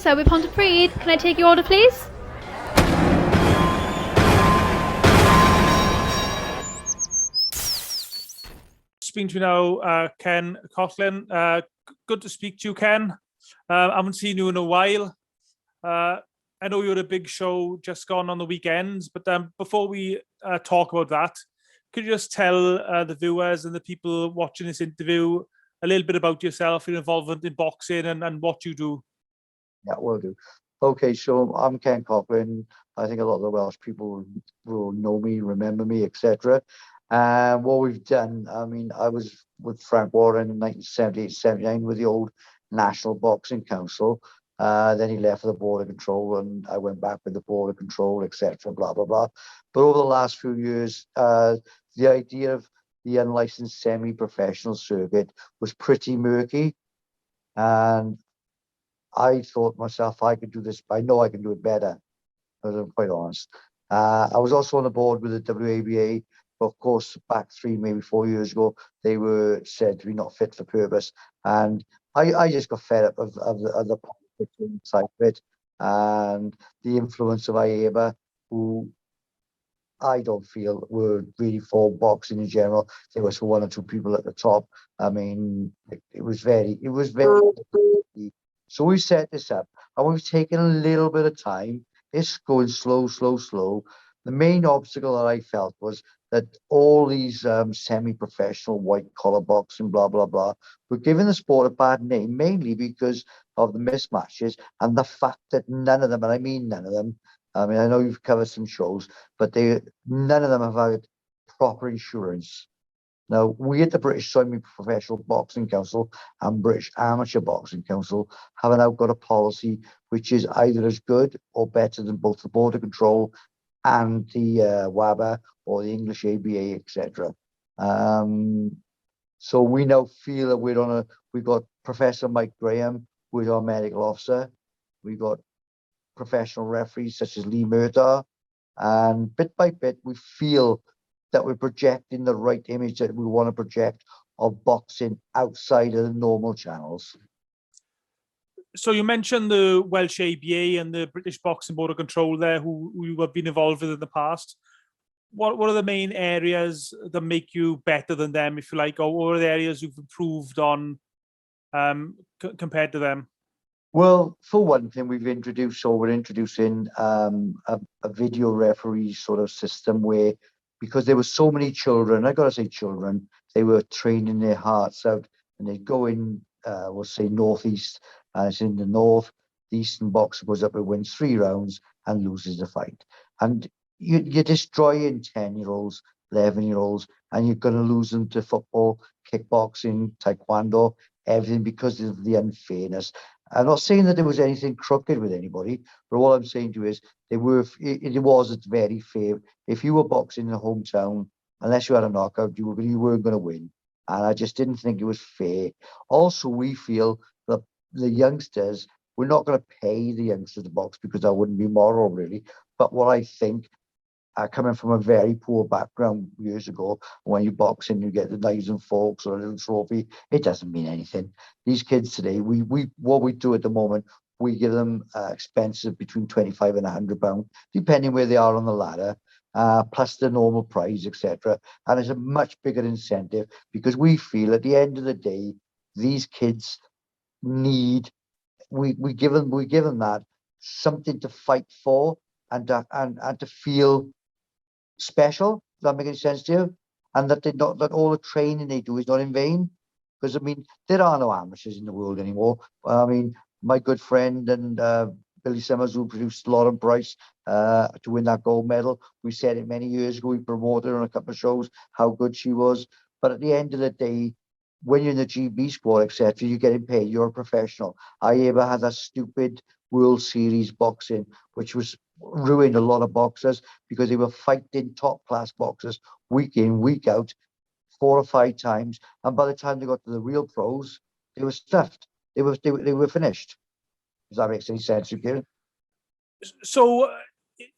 sir, with Ponte Freed. Can I take your order, please? Speaking to you now, Ken COUGHLIN. Good to speak to you, Ken. I haven't seen you in a while. I know you're a big show just gone on the weekends, but before we talk about that, could you just tell the viewers and the people watching this interview a little bit about yourself, your involvement in boxing and what you do? Yeah, will do. Okay, so I'm Ken COUGHLIN. I think a lot of the Welsh people will know me, remember me, etc. What we've done, I mean, I was with Frank Warren in 1978-79 with the old National Boxing Council. Then he left for the Board of Control, and I went back with the Board of Control, etc. Blah blah blah. But over the last few years, the idea of the unlicensed semi-professional circuit was pretty murky, and I thought myself, I could do this. I know I can do it better, as I'm quite honest. I was also on the board with the WABA, but of course, back 3, maybe 4 years ago, they were said to be not fit for purpose. And I just got fed up of the politics inside of it and the influence of IABA, who I don't feel were really for boxing in general. There was for 1 or 2 people at the top. I mean, it was very. So we set this up, and we've taken a little bit of time. It's going slow, slow, slow. The main obstacle that I felt was that all these semi-professional white-collar boxing, blah, blah, blah, were giving the sport a bad name, mainly because of the mismatches and the fact that none of them, and I mean none of them, I mean, I know you've covered some shows, but none of them have had proper insurance. Now, we at the British Semi-Professional Boxing Council and British Amateur Boxing Council have now got a policy which is either as good or better than both the Board of Control and the WABA or the English ABA, etc. So we now feel that we've got Professor Mike Graham, who is our medical officer. We've got professional referees such as Lee Murtaugh, and bit by bit, we feel that we're projecting the right image that we want to project of boxing outside of the normal channels. So you mentioned the Welsh ABA and the British Boxing Board of Control there, who you have been involved with in the past. What are the main areas that make you better than them, if you like, or what are the areas you've improved on compared to them? Well, for one thing, we're introducing a video referee sort of system where, because there were so many children, I gotta say children, they were training their hearts out, and they go in, we'll say northeast, and it's in the north. The Eastern boxer goes up and wins 3 rounds and loses the fight. And you're destroying 10-year-olds, 11-year-olds, and you're going to lose them to football, kickboxing, taekwondo, everything because of the unfairness. I'm not saying that there was anything crooked with anybody, but all I'm saying to you is it wasn't very fair. If you were boxing in a hometown, unless you had a knockout, you weren't going to win. And I just didn't think it was fair. Also, we feel that the youngsters, we're not going to pay the youngsters to box because that wouldn't be moral, really. But what I think, coming from a very poor background years ago, when you box and you get the knives and forks or a little trophy, it doesn't mean anything. These kids today, what we do at the moment, we give them expenses between £25 and £100, depending where they are on the ladder, plus the normal prize, etc. And it's a much bigger incentive because we feel at the end of the day, these kids need, we give them that something to fight for and to feel special. Does that make any sense to you? And that all the training they do is not in vain. Because I mean, there are no amateurs in the world anymore. I mean, my good friend and Billy Summers, who produced Lauren Price to win that gold medal, we said it many years ago. We promoted her on a couple of shows how good she was. But at the end of the day, when you're in the GB squad, etc., you're getting paid. You're a professional. IABA had that stupid World Series boxing, which ruined a lot of boxers because they were fighting top class boxers week in, week out, 4 or 5 times, and by the time they got to the real pros, they were stuffed. They were finished. Does that make any sense, Kieran? So,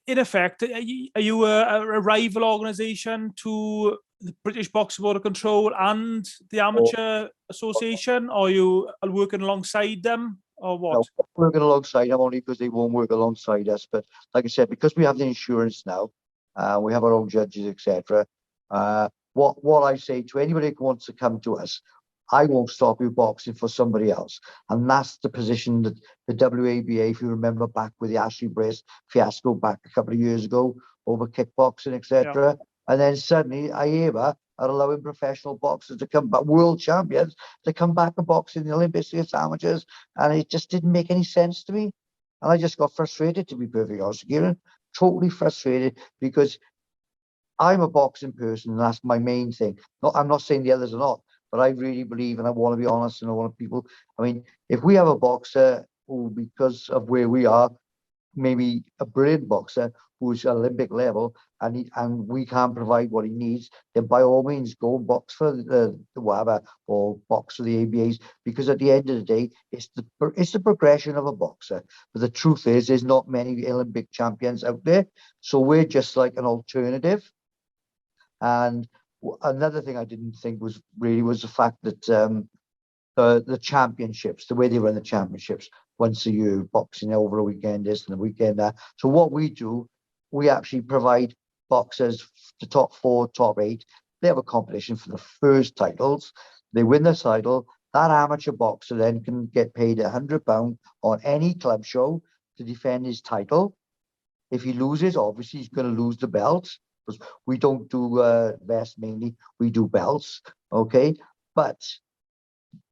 in effect, are you a rival organisation to the British Boxing Board of Control and the Amateur Association, or are you working alongside them? or You know, what? working alongside them only because they won't work alongside us. But like I said, because we have the insurance now, we have our own judges, etc. What I say to anybody who wants to come to us, I won't stop you boxing for somebody else. And that's the position that the WABA, if you remember back with the Ashley Brace fiasco back a couple of years ago over kickboxing, etc. And then suddenly IABA are allowing professional boxers to come back, world champions, to come back and box in the Olympics against amateurs. And it just didn't make any sense to me. And I just got frustrated, to be perfectly honest with you. Totally frustrated because I'm a boxing person, and that's my main thing. I'm not saying the others are not, but I really believe, and I want to be honest, and I want people. I mean, if we have a boxer who, because of where we are, maybe a brilliant boxer who's at Olympic level, and we can't provide what he needs, then by all means go and box for the WABA or box for the ABAs, because at the end of the day, it's the progression of a boxer. But the truth is, there's not many Olympic champions out there, so we're just like an alternative. And another thing I didn't think was the fact that the championships, the way they run the championships once a year, boxing over a weekend, this and a weekend that. So what we do, we actually provide boxers, the top 4, top 8. They have a competition for the first titles. They win the title. That amateur boxer then can get paid £100 on any club show to defend his title. If he loses, obviously he's going to lose the belt, because we don't do vests mainly, we do belts, okay? But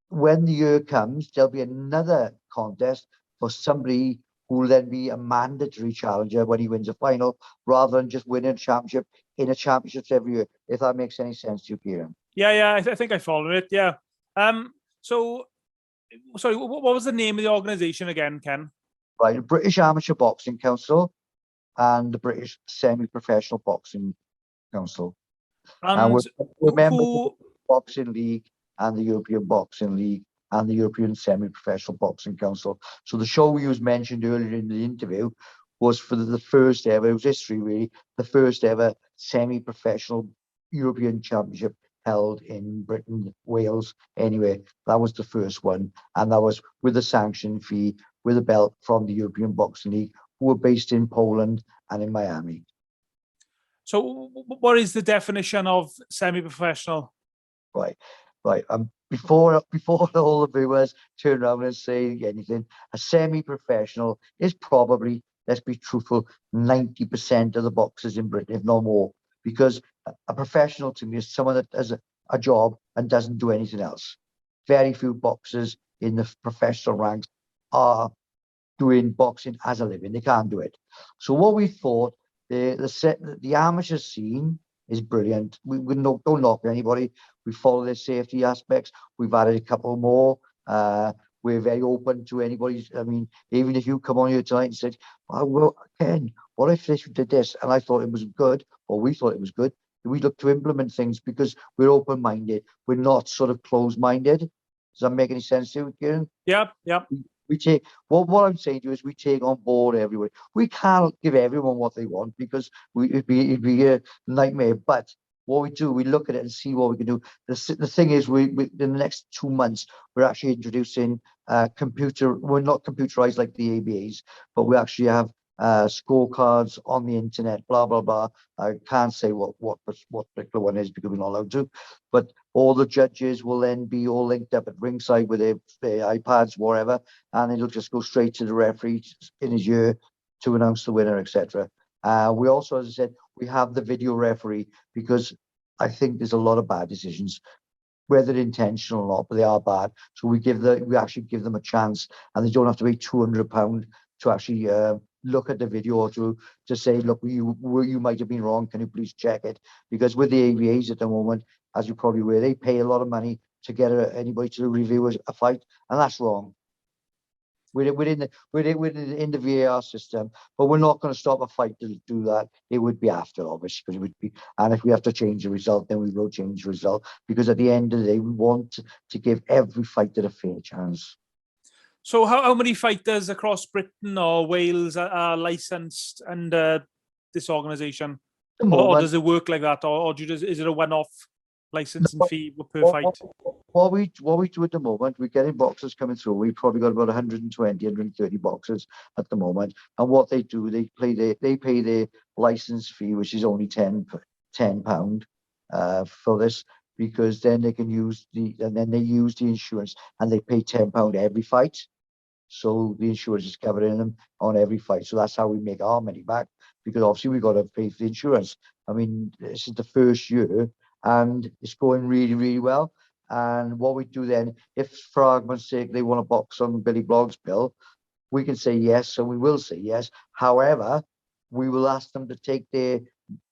when the year comes, there'll be another contest for somebody who will then be a mandatory challenger when he wins a final, rather than just winning a championship in a championships every year, if that makes any sense to you, Kieran. Yeah, I think I follow it, yeah. So, sorry, what was the name of the organisation again, Ken? Right, the British Amateur Boxing Council and the British Semi-Professional Boxing Council. And we're members of the Boxing League and the European Boxing League and the European Semi-Professional Boxing Council. So the show we was mentioned earlier in the interview was for the first ever, it was history really, the first ever semi-professional European Championship held in Britain, Wales. Anyway, that was the first one. And that was with a sanction fee, with a belt from the European Boxing League, who were based in Poland and in Miami. So what is the definition of semi-professional? Right. Before all the viewers turn around and say anything, a semi-professional is probably, let's be truthful, 90% of the boxers in Britain, if not more. Because a professional to me is someone that has a job and doesn't do anything else. Very few boxers in the professional ranks are doing boxing as a living. They can't do it. So what we thought, the amateur scene is brilliant. We don't knock anybody. We follow their safety aspects. We've added a couple more. We're very open to anybody. I mean, even if you come on here tonight and said, oh, well, Ken, what if this did this? And I thought it was good, or we thought it was good. We look to implement things because we're open-minded. We're not sort of closed-minded. Does that make any sense to you, Kieran? Yeah. We take what I'm saying to you is we take on board everyone. We can't give everyone what they want because it'd be a nightmare. But what we do, we look at it and see what we can do. The thing is, we in the next 2 months we're actually introducing we're not computerized like the ABAs, but we actually have scorecards on the internet, blah blah blah. I can't say what particular one is because we're not allowed to, but all the judges will then be all linked up at ringside with their iPads, whatever, and it'll just go straight to the referee in his ear to announce the winner, etc. We also, as I said, we have the video referee because I think there's a lot of bad decisions, whether intentional or not, but they are bad. So we actually give them a chance, and they don't have to pay £200 to actually look at the video or to say, look, you might have been wrong. Can you please check it? Because with the ABAs at the moment, as you probably aware, they pay a lot of money to get anybody to review a fight, and that's wrong. We're in the VAR system, but we're not going to stop a fight to do that. It would be after, obviously, because it would be. And if we have to change the result, then we will change the result. Because at the end of the day, we want to give every fighter a fair chance. So how many fighters across Britain or Wales are licensed under this organisation? Or does it work like that? Or is it a one-off? licensing fee per What, fight? what we do at the moment, we're getting boxes coming through. We've probably got about 120, 130 boxes at the moment. And what they do, they pay their license fee, which is only £10 for this, because then they can use and then they use the insurance, and they pay £10 every fight. So the insurance is covering them on every fight. So that's how we make our money back, because obviously we've got to pay for the insurance. I mean, this is the first year and it's going really, really well. And what we do then, if for argument's sake they want to box on Billy Blogg's bill, we can say yes, so we will say yes. However, we will ask them to take their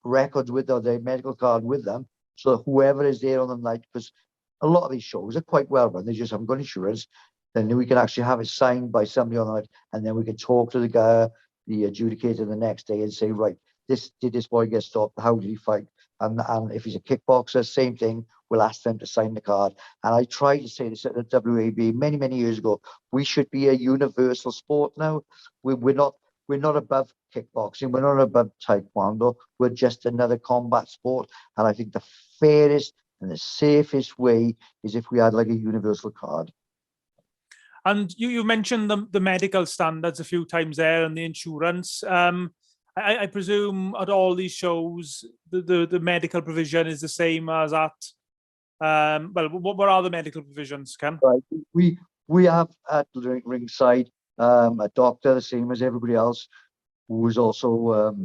records with, or their medical card with them, so that whoever is there on the night, because a lot of these shows are quite well run, they just haven't got insurance, then we can actually have it signed by somebody on the night, and then we can talk to the guy, the adjudicator, the next day and say, right, did this boy get stopped? How did he fight? And if he's a kickboxer, same thing. We'll ask them to sign the card. And I tried to say this at the WAB many, many years ago. We should be a universal sport now. We're not above kickboxing. We're not above taekwondo. We're just another combat sport. And I think the fairest and the safest way is if we had like a universal card. And you mentioned the medical standards a few times there, and the insurance. I presume at all these shows, the medical provision is the same as at. Well, what are the medical provisions, Ken? Right. We have at ringside a doctor, the same as everybody else, who is also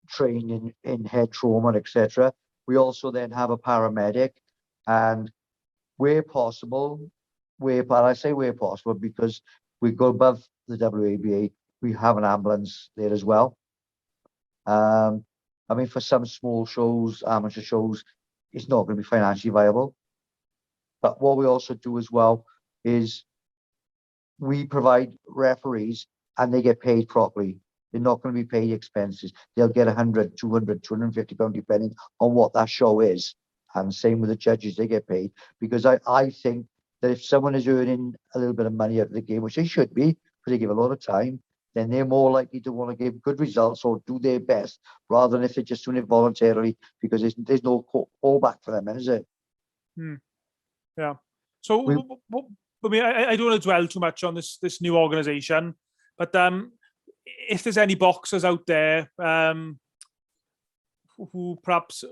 trained in head trauma, etc. We also then have a paramedic, and where possible, I say where possible because we go above the WABA, we have an ambulance there as well. I mean, for some small shows, amateur shows, it's not going to be financially viable. But what we also do as well is we provide referees, and they get paid properly. They're not going to be paid expenses. They'll get 100, 200, 250 pounds, depending on what that show is. And same with the judges, they get paid. Because I think that if someone is earning a little bit of money out of the game, which they should be, because they give a lot of time, then they're more likely to want to give good results or do their best, rather than if they're just doing it voluntarily, because there's no callback for them, is there? Yeah. So, I mean, I don't want to dwell too much on this new organization, but if there's any boxers out there who perhaps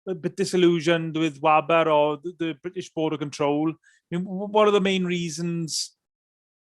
a bit disillusioned with WABA or the British Border Control, I mean, what are the main reasons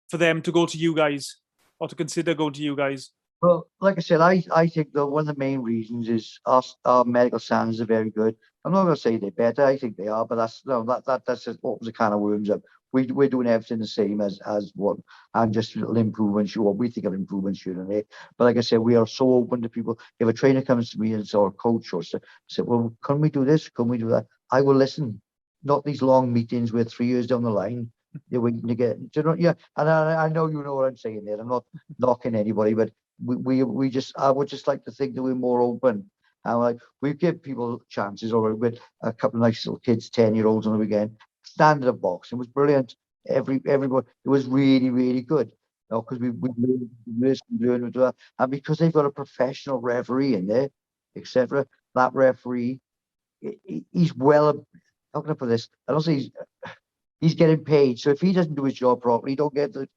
for them to go to you guys, or to consider going to you guys? Well, like I said, I think that one of the main reasons is our medical standards are very good. I'm not going to say they're better. I think they are, but that's just opens a can of worms up. We're doing everything the same as what, and just little improvements, what we think of improvements here and there. But like I said, we are so open to people. If a trainer comes to me and or a coach or say, well, can we do this? Can we do that? I will listen. Not these long meetings where 3 years down the line they're waiting to get. You know, yeah. And I know you know what I'm saying there. I'm not knocking anybody, but I would just like to think that we're more open. And like we give people chances, or with a couple of nice little kids, 10-year-olds on the weekend. Standard of boxing was brilliant. Everybody, it was really, really good. You know, because we learn to do that, and because they've got a professional referee in there, etc. That referee, he's well. How can I put this? I don't say he's getting paid. So if he doesn't do his job properly, he don't get the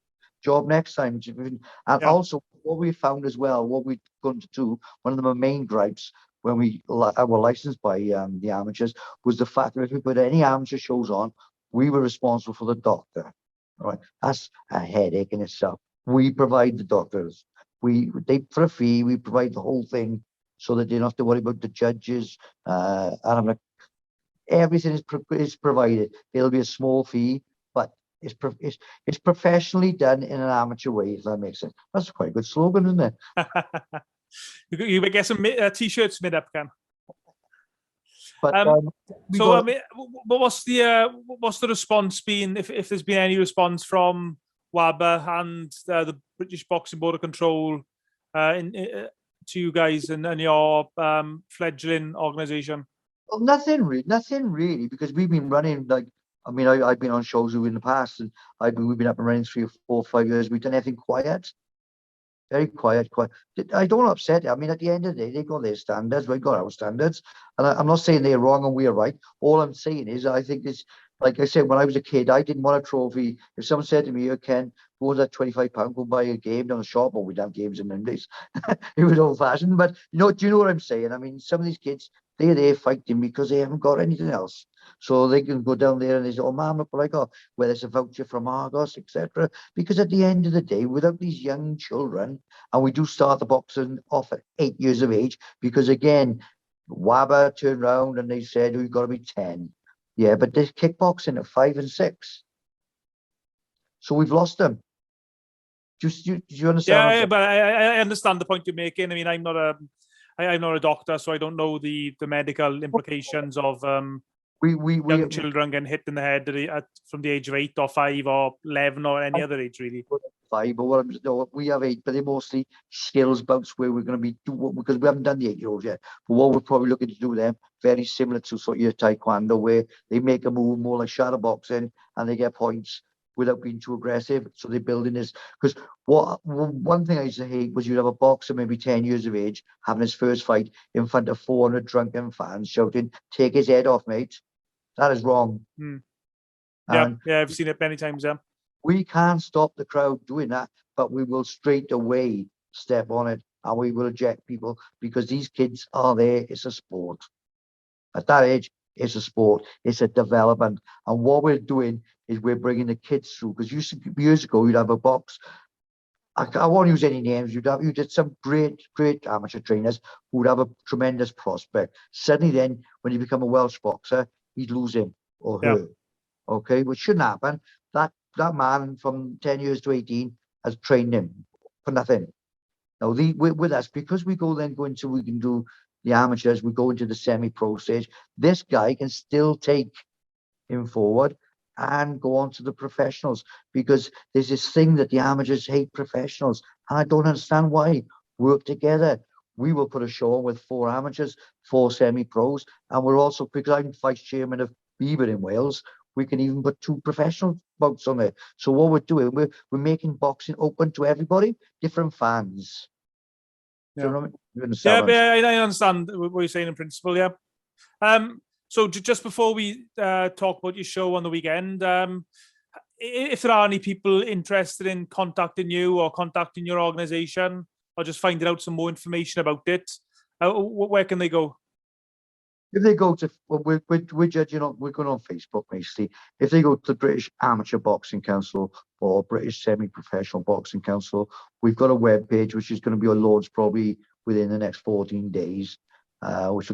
job next time. And also, what we found as well, what we're going to do, one of the main gripes when we were licensed by the amateurs, was the fact that if we put any amateur shows on, we were responsible for the doctor. All right, that's a headache in itself. We provide the doctors. They for a fee, we provide the whole thing, so that they don't have to worry about the judges. And I'm like, everything is provided. It'll be a small fee, but it's professionally done in an amateur way, if that makes sense. That's quite a good slogan, isn't it? You may get some t-shirts made up, Ken. But so I mean, what's the response been, if there's been any response from WABA and the British Boxing Border Control to you guys and your fledgling organisation? Well, nothing really, because we've been running like. I mean, I've been on shows in the past, and we've been up and running 3 or 4 or 5 years. We've done everything quiet. very quiet, quiet. I don't upset. I mean, at the end of the day, they got their standards. We got our standards, and I'm not saying they're wrong and we're right. All I'm saying is, I think it's like I said, when I was a kid, I didn't want a trophy. If someone said to me, "You Ken, what was that £25? Go buy a game down the shop," or we'd have games in them days. It was old fashioned, but do you know what I'm saying? I mean, some of these kids, they're there fighting because they haven't got anything else. So they can go down there and they say, "Oh, mum, look what I got," whether it's a voucher from Argos, etc. Because at the end of the day, without these young children, and we do start the boxing off at 8 years of age, because again, WABA turned around and they said, "Oh, you've got to be 10." Yeah, but there's kickboxing at 5 and 6. So we've lost them. Do you understand what I'm Yeah, saying? but I understand the point you're making. I mean, I'm not a doctor, so I don't know the medical implications of We young children getting hit in the head from the age of 8 or 5 or 11 or any other age, really. 5, but what I'm no, we have 8, but they're mostly skills bouts where we're going to be because we haven't done the 8-year-olds yet. But what we're probably looking to do with them, very similar to sort of your taekwondo, where they make a move more like shadow boxing and they get points without being too aggressive. So they're building this because one thing I used to hate was you'd have a boxer maybe 10 years of age having his first fight in front of 400 drunken fans shouting, "Take his head off, mate." That is wrong. Yeah, And I've seen it many times. Yeah. we can't stop the crowd doing that, but we will straight away step on it and we will eject people because these kids are there. It's a sport. At that age, it's a sport. It's a development. And what we're doing is we're bringing the kids through. Because years ago, you'd have a box. I won't use any names. You did some great amateur trainers who would have a tremendous prospect. Suddenly, then, when you become a Welsh boxer, he'd lose him or her. Yeah. Okay, which shouldn't happen. That man from 10 years to 18 has trained him for nothing. Now, with us, because we can do the amateurs, we go into the semi-pro stage. This guy can still take him forward and go on to the professionals because there's this thing that the amateurs hate professionals. And I don't understand why. Work together. We will put a show on with 4 amateurs, 4 semi-pros, and we're also, because I'm vice chairman of BEBA in Wales, we can even put 2 professional bouts on there. So what we're doing, we're making boxing open to everybody, different fans. Do you know what I mean? You understand? Yeah, I understand what you're saying in principle. Yeah. So just before we talk about your show on the weekend, if there are any people interested in contacting you or contacting your organisation or just finding out some more information about it, where can they go? If they go to, well, we're judging on, we're going on Facebook basically. If they go to the British Amateur Boxing Council or British Semi-Professional Boxing Council, we've got a web page which is going to be on launched probably within the next 14 days, which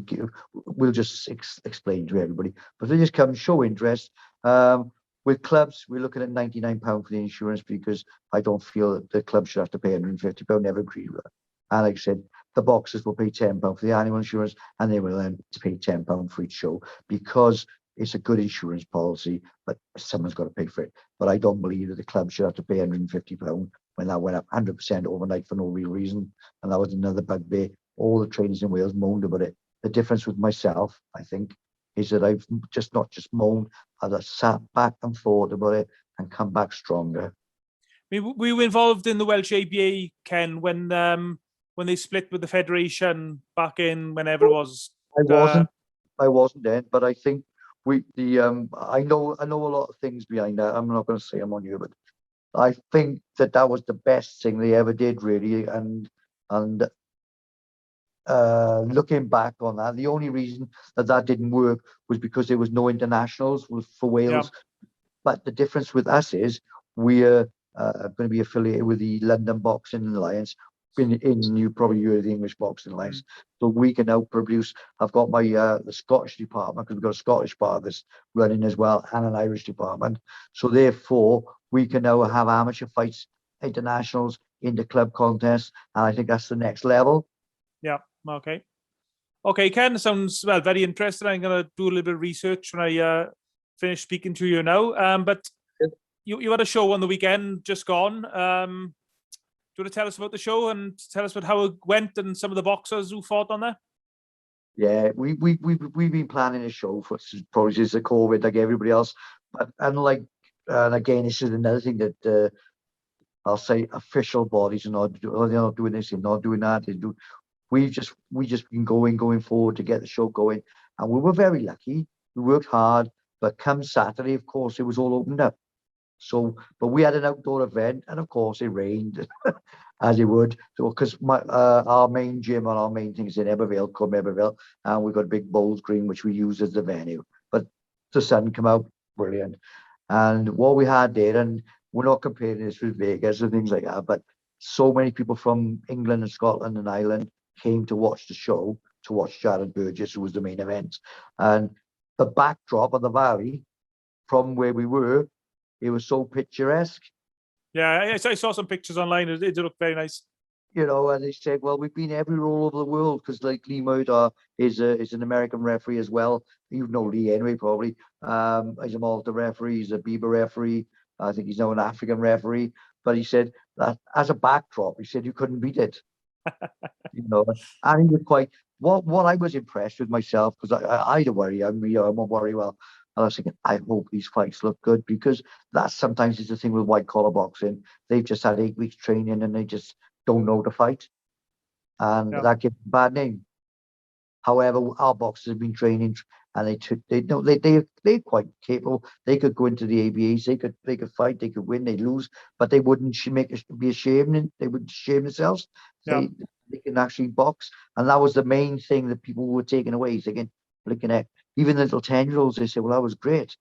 we'll just explain to everybody. But they just come and show interest. With clubs, we're looking at £99 for the insurance because I don't feel that the club should have to pay £150. Never agree with that. And like I said, the boxers will pay £10 for the annual insurance and they will then pay £10 for each show because it's a good insurance policy, but someone's got to pay for it. But I don't believe that the club should have to pay £150 when that went up 100% overnight for no real reason. And that was another bugbear. All the trainers in Wales moaned about it. The difference with myself, I think, is that I've not just moaned, I've sat back and thought about it and come back stronger. We were involved in the Welsh ABA, Ken, when they split with the federation back in whenever it was. I wasn't then, but I think I know a lot of things behind that. I'm not going to say I'm on you, but I think that was the best thing they ever did, really. And looking back on that, the only reason that didn't work was because there was no internationals for Wales. Yeah. But the difference with us is we're going to be affiliated with the London Boxing Alliance. You probably heard of the English Boxing Alliance. So we can now produce. I've got my the Scottish department because we've got a Scottish part of this running as well and an Irish department. So therefore we can now have amateur fights, internationals, into club contests, and I think that's the next level. Yeah. Okay, Ken, sounds very interesting. I'm going to do a little bit of research when I finish speaking to you now. But you had a show on the weekend just gone. Do you want to tell us about the show and tell us about how it went and some of the boxers who fought on there? Yeah, we've been planning a show for probably since the COVID, like everybody else. But and again, this is another thing that I'll say official bodies are not, they're not doing this, they're not doing that. We just been going forward to get the show going, and we were very lucky. We worked hard, but come Saturday, of course, it was all opened up. So, but we had an outdoor event, and of course, it rained, as it would. So, because our main gym and our main thing is in Ebervale, Ebervale, and we've got a big bowls green which we use as the venue. But the sun came out brilliant, and what we had there, and we're not comparing this with Vegas and things like that, but so many people from England and Scotland and Ireland came to watch the show, to watch Jared Burgess, who was the main event, and the backdrop of the valley from where we were. It was so picturesque. Yeah, I saw some pictures online. It did look very nice. You know, and they said, well, we've been everywhere all over the world, because like Lee Murdoch is an American referee as well. You know Lee anyway, probably. He's a Malta referee, he's a Bieber referee. I think he's now an African referee. But he said that as a backdrop, he said you couldn't beat it. You know, and he was quite. What I was impressed with myself, because I had a worry. I'm a worry. Well, and I was thinking, I hope these fights look good, because that's sometimes is the thing with white collar boxing. They've just had 8 weeks training and they just don't know to fight, and that gives them a bad name. However, our boxers have been training, and they're quite capable. They could go into the ABAs, they could fight, they could win, they lose, but they wouldn't be ashamed, and they wouldn't shame themselves. They can actually box, and that was the main thing that people were taking away, thinking, looking at even the little 10-year-olds, they say, well, that was great,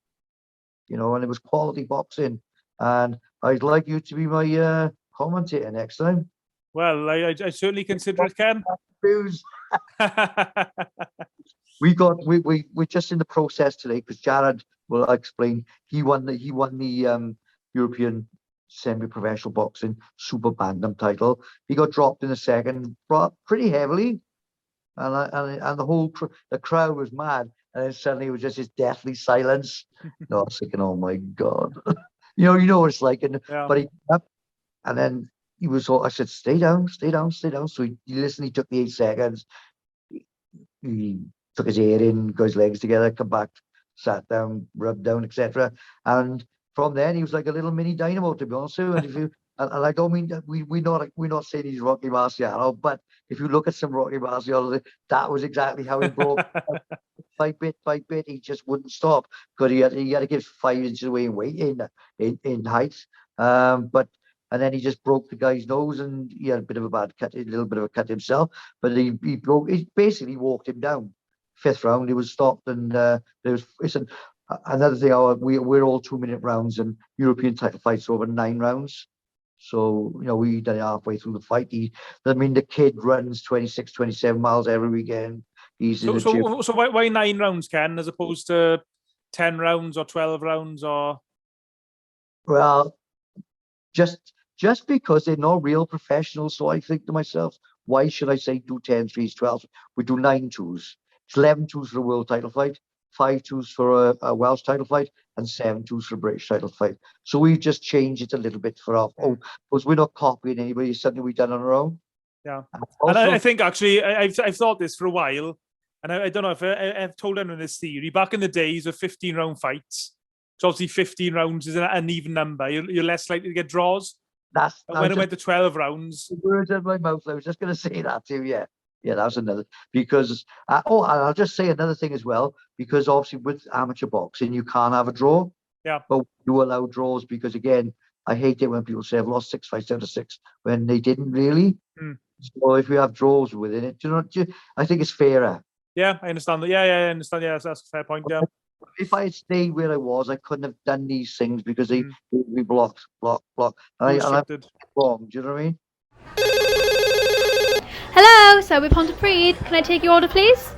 you know, and it was quality boxing, and I'd like you to be my commentator next time. Well, I certainly consider it, Ken. We're just in the process today, because Jared will explain. He won the European semi-professional boxing super bantam title. He got dropped in the second, pretty heavily, and the crowd was mad. And then suddenly it was just this deathly silence. I was thinking, oh my God, you know what it's like. But he up, and then he was all. I said, stay down. So he listened. He took the 8 seconds. He took his ear in, got his legs together, come back, sat down, rubbed down, etc. And from then he was like a little mini dynamo, to be honest with you. And I don't mean that we're not saying he's Rocky Marciano, but if you look at some Rocky Marciano, that was exactly how he broke. By bit, he just wouldn't stop, because he had to give 5 inches away in weight, in height. And then he just broke the guy's nose, and he had a little bit of a cut himself. But he basically walked him down. 5th round, he was stopped, and another thing. We're all 2-minute rounds, and European title fights are over 9 rounds. So, you know, we done it halfway through the fight. The kid runs 26, 27 miles every weekend. So why 9 rounds, Ken, as opposed to 10 rounds or 12 rounds or? Well, just because they're not real professionals. So I think to myself, why should I say do 10 3s, 12? We do 9 2s. It's 11 2s for a world title fight, 5 2s for a Welsh title fight, and 7 2s for a British title fight. So we've just changed it a little bit because we're not copying anybody. It's something we've done on our own. Yeah. And I think actually I've thought this for a while, and I don't know if I've told anyone this theory. Back in the days of 15-round fights, so obviously 15 rounds is an even number. You're less likely to get draws. When it went to 12 rounds. The words out of my mouth. I was just going to say that too. Yeah, that's another. Because and I'll just say another thing as well. Because obviously with amateur boxing, you can't have a draw. Yeah. But you allow draws, because again, I hate it when people say I've lost 6 fights out of 6 when they didn't really. So if you have draws within it, I think it's fairer. Yeah, I understand that. Yeah, I understand. Yeah, that's a fair point. Yeah. If I had stayed where I was, I couldn't have done these things, because we blocked. And I'm wrong. Do you know what I mean? Hello, so we're Pontypridd. Can I take your order, please?